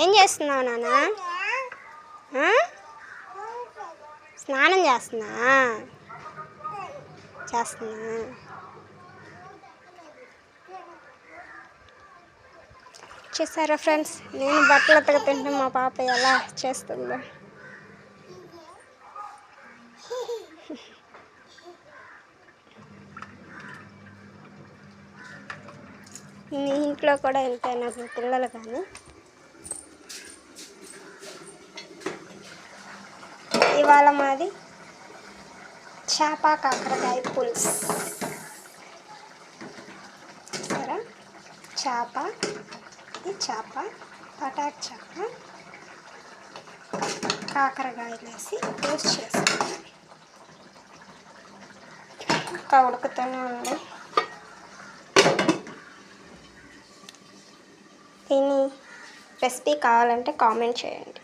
ఏం చేస్తున్నావు నాన్న? స్నానం చేస్తున్నా. చూసారా ఫ్రెండ్స్, నేను బట్టలు ఉతకుతుంటే మా పాప ఎలా చేస్తుందో. మీ ఇంట్లో కూడా వెళ్తాయి నాకు పిల్లలు కానీ. ఇవాళ మాది చేప కాకరకాయ పులుసు. సరే, చేప పటాక్ చేప కాకరకాయలు వేసి పులుసు చేసుకుంటాం. ఇంకా ఉడుకుతూనే ఉంది. దీని రెసిపీ కావాలంటే కామెంట్ చేయండి.